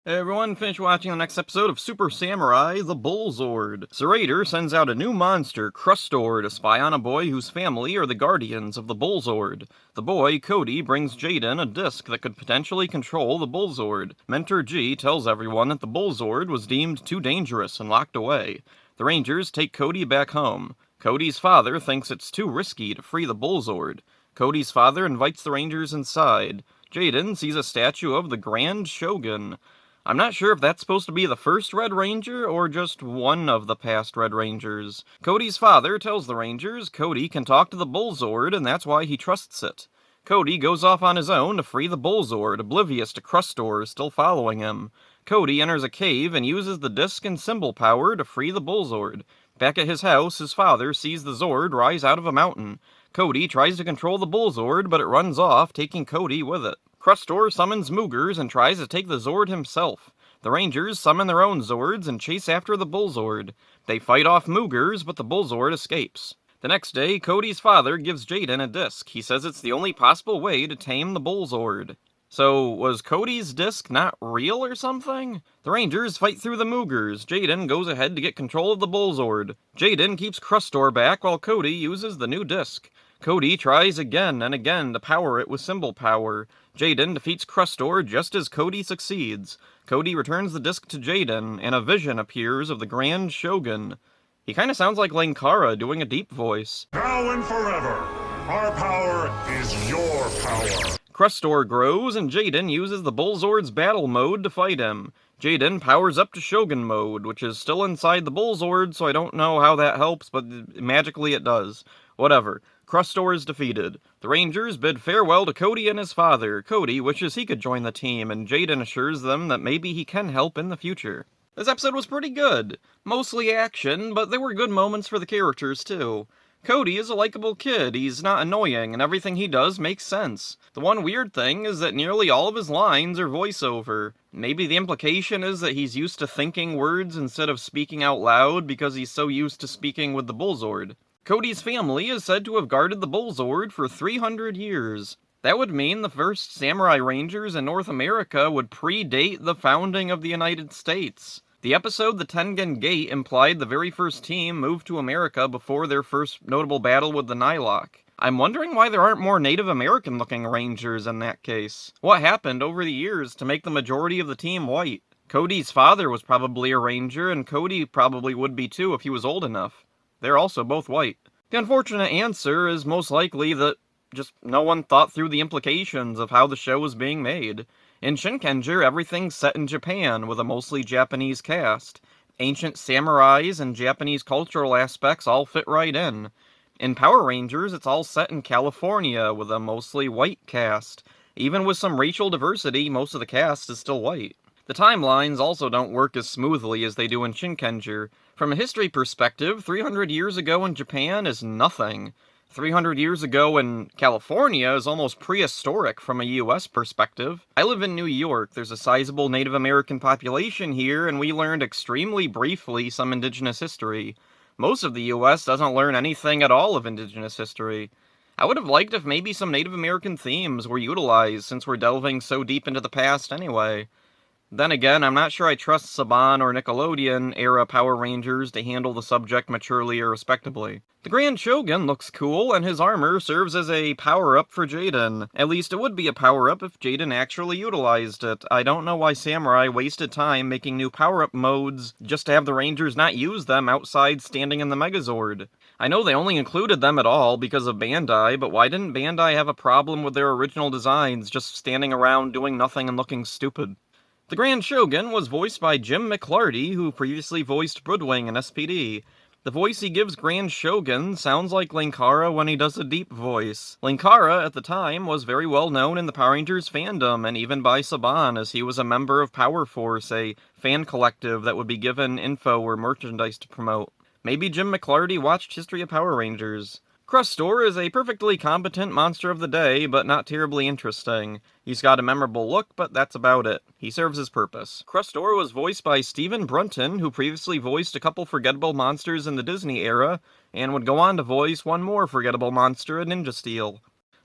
Hey everyone, finish watching the next episode of Super Samurai the Bullzord. Serrator sends out a new monster, Crustor, to spy on a boy whose family are the guardians of the Bullzord. The boy, Cody, brings Jaden a disc that could potentially control the Bullzord. Mentor G tells everyone that the Bullzord was deemed too dangerous and locked away. The Rangers take Cody back home. Cody's father thinks it's too risky to free the Bullzord. Cody's father invites the Rangers inside. Jaden sees a statue of the Grand Shogun. I'm not sure if that's supposed to be the first Red Ranger or just one of the past Red Rangers. Cody's father tells the Rangers Cody can talk to the Bullzord and that's why he trusts it. Cody goes off on his own to free the Bullzord, oblivious to Crustor still following him. Cody enters a cave and uses the disc and symbol power to free the Bullzord. Back at his house, his father sees the Zord rise out of a mountain. Cody tries to control the Bullzord, but it runs off, taking Cody with it. Crustor summons Moogers and tries to take the Zord himself. The Rangers summon their own Zords and chase after the Bullzord. They fight off Moogers, but the Bullzord escapes. The next day, Cody's father gives Jaden a disc. He says it's the only possible way to tame the Bullzord. So, was Cody's disc not real or something? The Rangers fight through the Moogers. Jaden goes ahead to get control of the Bullzord. Jaden keeps Crustor back while Cody uses the new disc. Cody tries again and again to power it with symbol power. Jaden defeats Crustor just as Cody succeeds. Cody returns the disc to Jaden, and a vision appears of the Grand Shogun. He kinda sounds like Linkara doing a deep voice. Now and forever, our power is your power. Crustor grows, and Jaden uses the Bullzord's battle mode to fight him. Jaden powers up to Shogun mode, which is still inside the Bullzord, so I don't know how that helps, but magically it does. Whatever. Crustor is defeated. The Rangers bid farewell to Cody and his father. Cody wishes he could join the team, and Jaden assures them that maybe he can help in the future. This episode was pretty good. Mostly action, but there were good moments for the characters too. Cody is a likable kid, he's not annoying, and everything he does makes sense. The one weird thing is that nearly all of his lines are voiceover. Maybe the implication is that he's used to thinking words instead of speaking out loud because he's so used to speaking with the Bullzord. Cody's family is said to have guarded the Bullzord for 300 years. That would mean the first Samurai Rangers in North America would predate the founding of the United States. The episode The Tengen Gate implied the very first team moved to America before their first notable battle with the Nylok. I'm wondering why there aren't more Native American-looking Rangers in that case. What happened over the years to make the majority of the team white? Cody's father was probably a Ranger, and Cody probably would be too if he was old enough. They're also both white. The unfortunate answer is most likely that just no one thought through the implications of how the show was being made. In Shinkenger, everything's set in Japan, with a mostly Japanese cast. Ancient samurais and Japanese cultural aspects all fit right in. In Power Rangers, it's all set in California, with a mostly white cast. Even with some racial diversity, most of the cast is still white. The timelines also don't work as smoothly as they do in Shinkenger. From a history perspective, 300 years ago in Japan is nothing. 300 years ago in California is almost prehistoric from a US perspective. I live in New York. There's a sizable Native American population here, and we learned extremely briefly some indigenous history. Most of the US doesn't learn anything at all of indigenous history. I would have liked if maybe some Native American themes were utilized, since we're delving so deep into the past anyway. Then again, I'm not sure I trust Saban or Nickelodeon-era Power Rangers to handle the subject maturely or respectably. The Grand Shogun looks cool, and his armor serves as a power-up for Jaden. At least it would be a power-up if Jaden actually utilized it. I don't know why Samurai wasted time making new power-up modes just to have the Rangers not use them outside standing in the Megazord. I know they only included them at all because of Bandai, but why didn't Bandai have a problem with their original designs just standing around doing nothing and looking stupid? The Grand Shogun was voiced by Jim McLarty, who previously voiced Broodwing in SPD. The voice he gives Grand Shogun sounds like Linkara when he does a deep voice. Linkara, at the time, was very well known in the Power Rangers fandom, and even by Saban, as he was a member of Power Force, a fan collective that would be given info or merchandise to promote. Maybe Jim McLarty watched History of Power Rangers. Crustor is a perfectly competent monster of the day, but not terribly interesting. He's got a memorable look, but that's about it. He serves his purpose. Crustor was voiced by Stephen Brunton, who previously voiced a couple forgettable monsters in the Disney era, and would go on to voice one more forgettable monster in Ninja Steel.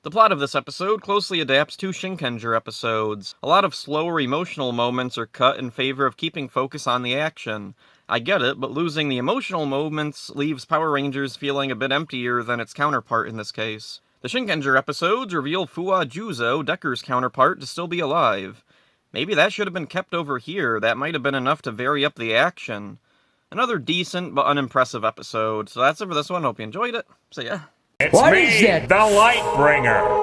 The plot of this episode closely adapts to Shinkenger episodes. A lot of slower emotional moments are cut in favor of keeping focus on the action. I get it, but losing the emotional moments leaves Power Rangers feeling a bit emptier than its counterpart in this case. The Shinkenger episodes reveal Fuwa Juzo, Decker's counterpart, to still be alive. Maybe that should have been kept over here. That might have been enough to vary up the action. Another decent but unimpressive episode. So that's it for this one. Hope you enjoyed it. See ya. It's me, the Lightbringer.